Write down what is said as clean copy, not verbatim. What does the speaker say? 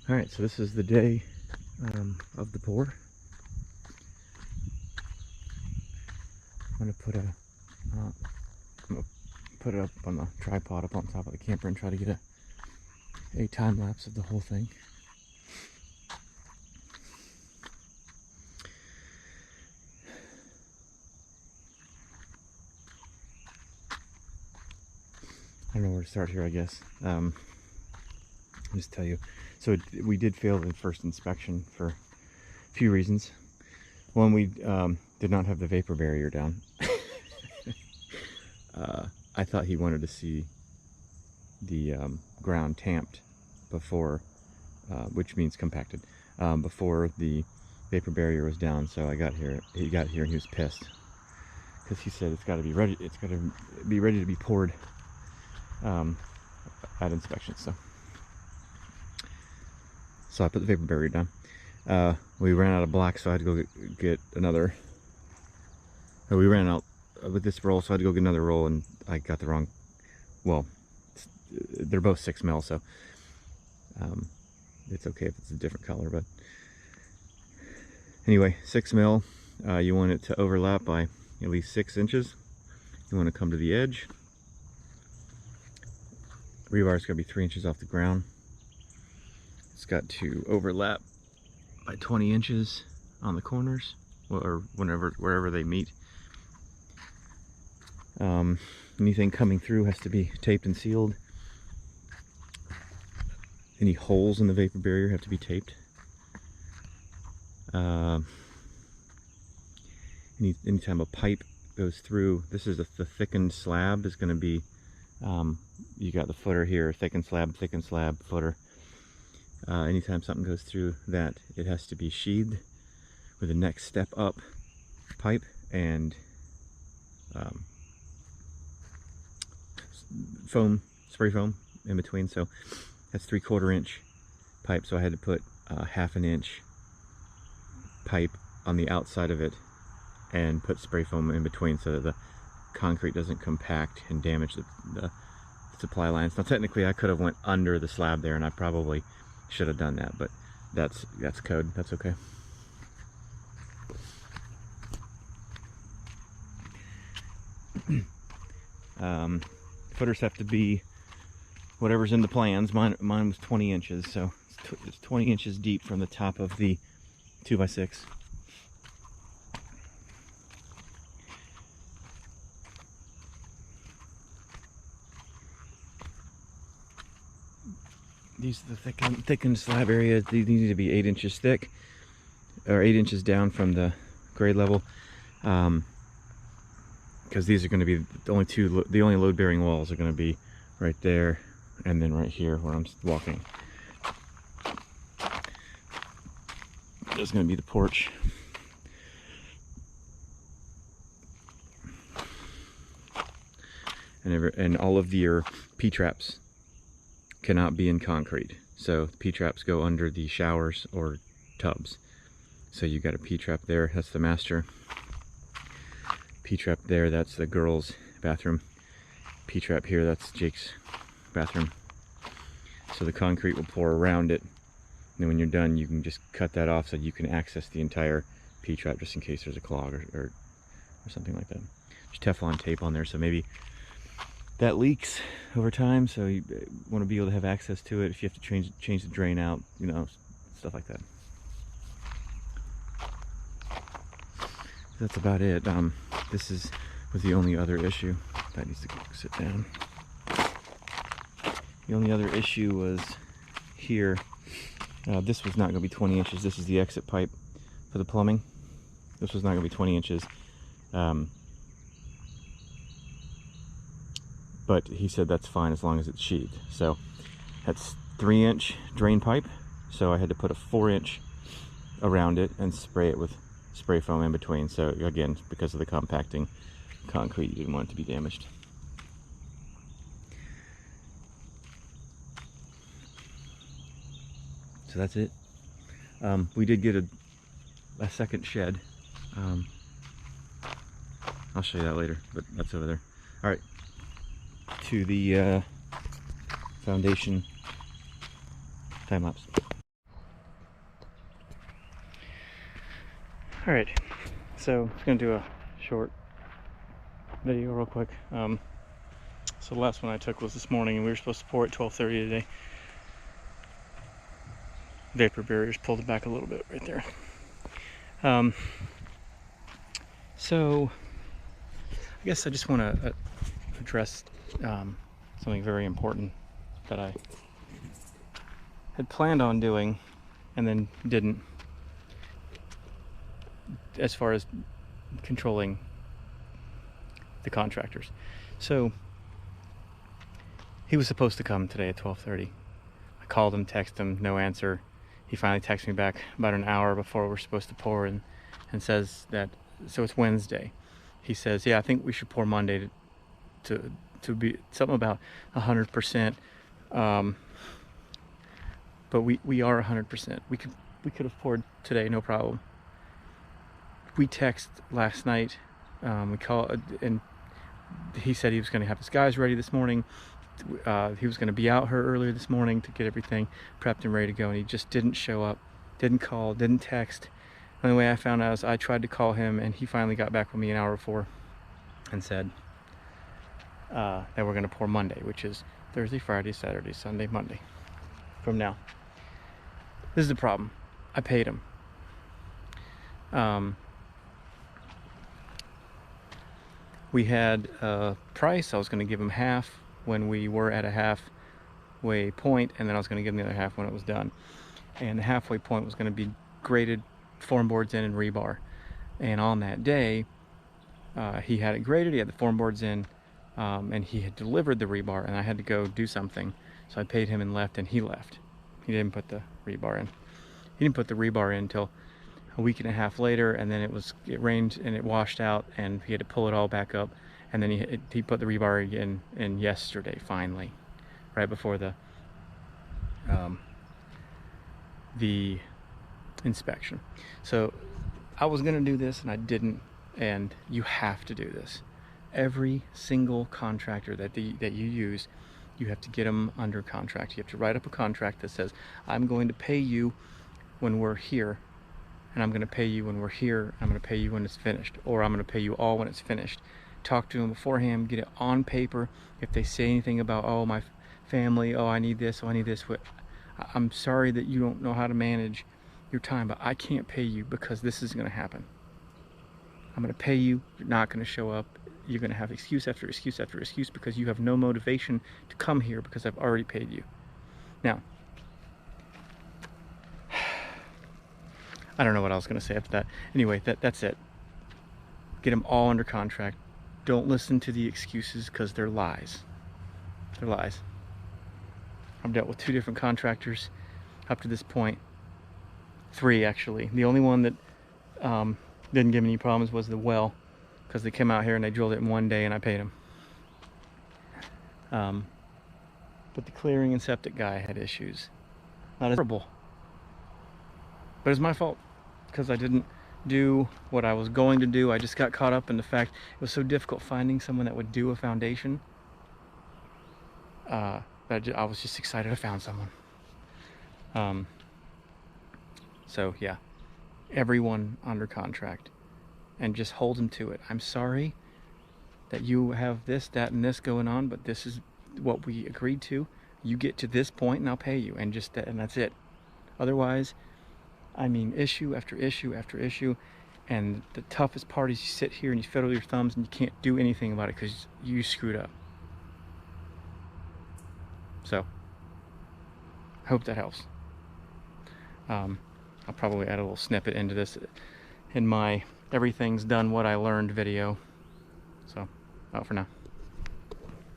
Alright, so this is the day of the pour. I'm gonna put it up on the tripod up on top of the camper and try to get a time lapse of the whole thing. I don't know where to start here, I guess. I'll just tell you. So we did fail the first inspection for a few reasons. One, we did not have the vapor barrier down. I thought he wanted to see the ground tamped before, which means compacted, before the vapor barrier was down. So I got here, he got here and he was pissed because he said it's got to be ready. It's got to be ready to be poured at inspection. So I put the vapor barrier down. We ran out of black, so I had to go get another. We ran out with this roll, so I had to go get another roll, and I got the wrong. Well, they're both 6 mil, so it's okay if it's a different color. But anyway, 6 mil. You want it to overlap by at least 6 inches. You want to come to the edge. Rebar is going to be 3 inches off the ground. It's got to overlap by 20 inches on the corners, or wherever they meet. Anything coming through has to be taped and sealed. Any holes in the vapor barrier have to be taped. Anytime a pipe goes through, this is the thickened slab is going to be, you got the footer here, thickened slab, footer. Anytime something goes through that, it has to be sheathed with the next step up pipe and spray foam in between. So that's 3/4 inch pipe, so I had to put 1/2 inch pipe on the outside of it and put spray foam in between so that the concrete doesn't compact and damage the supply lines. Now technically I could have went under the slab there, and I probably should have done that, but that's code. That's okay. Footers have to be whatever's in the plans. Mine was 20 inches, so it's 20 inches deep from the top of the 2x6. These are the thickened slab areas. These need to be 8 inches thick, or 8 inches down from the grade level, because these are going to be the only load-bearing walls are going to be right there, and then right here where I'm walking. There's going to be the porch. And all of your P-traps cannot be in concrete. So P-traps go under the showers or tubs. So you got a P-trap there, that's the master. P-trap there, that's the girls' bathroom. P-trap here, that's Jake's bathroom. So the concrete will pour around it, and then when you're done you can just cut that off so you can access the entire P-trap just in case there's a clog or something like that. There's Teflon tape on there, so maybe that leaks over time, so you want to be able to have access to it if you have to change the drain out, you know, stuff like that. That's about it. This was the only other issue. That needs to sit down. The only other issue was here. This was not going to be 20 inches. This is the exit pipe for the plumbing. This was not going to be 20 inches. But he said that's fine as long as it's sheathed. So that's 3-inch drain pipe. So I had to put a 4-inch around it and spray it with spray foam in between. So again, because of the compacting concrete, you didn't want it to be damaged. So that's it. We did get a second shed. I'll show you that later, but that's over there. All right, to the foundation time lapse. Alright, so I'm going to do a short video real quick. So the last one I took was this morning, and we were supposed to pour at 12:30 today. Vapor barriers pulled it back a little bit right there. So I guess I just want to address something very important that I had planned on doing and then didn't, as far as controlling the contractors. So he was supposed to come today at 12:30. I called him, texted him, no answer. He finally texted me back about an hour before we're supposed to pour, and says that, so it's Wednesday. He says, yeah, I think we should pour Monday to be something about 100%. But we are 100%. We could have poured today, no problem. We text last night. We called, and he said he was going to have his guys ready this morning. He was going to be out here earlier this morning to get everything prepped and ready to go, and he just didn't show up, didn't call, didn't text. The only way I found out is I tried to call him, and he finally got back with me an hour before and said that we're going to pour Monday, which is Thursday, Friday, Saturday, Sunday, Monday from now. This is the problem. I paid him. We had a price. I was going to give him half when we were at a halfway point, and then I was going to give him the other half when it was done. And the halfway point was going to be graded form boards in and rebar. And on that day, he had it graded, he had the form boards in, and he had delivered the rebar, and I had to go do something. So I paid him and left, and he left. He didn't put the rebar in. He didn't put the rebar in until a week and a half later, and then it rained and it washed out, and he had to pull it all back up. And then he put the rebar in yesterday, finally, right before the inspection. So I was gonna do this and I didn't, and you have to do this. Every single contractor that you use, you have to get them under contract. You have to write up a contract that says, I'm going to pay you when we're here, and I'm going to pay you when we're here, I'm going to pay you when it's finished, or I'm going to pay you all when it's finished. Talk to them beforehand, get it on paper. If they say anything about, oh, my family, oh, I need this, oh, I need this, I'm sorry that you don't know how to manage your time, but I can't pay you because this is going to happen. I'm going to pay you, you're not going to show up, you're going to have excuse after excuse after excuse because you have no motivation to come here because I've already paid you. Now, I don't know what I was going to say after that. Anyway, that's it. Get them all under contract. Don't listen to the excuses because they're lies. They're lies. I've dealt with 2 different contractors up to this point. 3, actually. The only one that didn't give me any problems was the well, because they came out here and they drilled it in 1 day and I paid them. But the clearing and septic guy had issues. Not as horrible. But it's my fault because I didn't do what I was going to do. I just got caught up in the fact it was so difficult finding someone that would do a foundation. I was just excited I found someone. So yeah, everyone under contract, and just hold them to it. I'm sorry that you have this, that, and this going on, but this is what we agreed to. You get to this point and I'll pay you, and just that, and that's it. Otherwise, I mean, issue after issue after issue, and the toughest part is you sit here and you fiddle your thumbs and you can't do anything about it because you screwed up. So, I hope that helps. I'll probably add a little snippet into this in my everything's done what I learned video. So, out for now.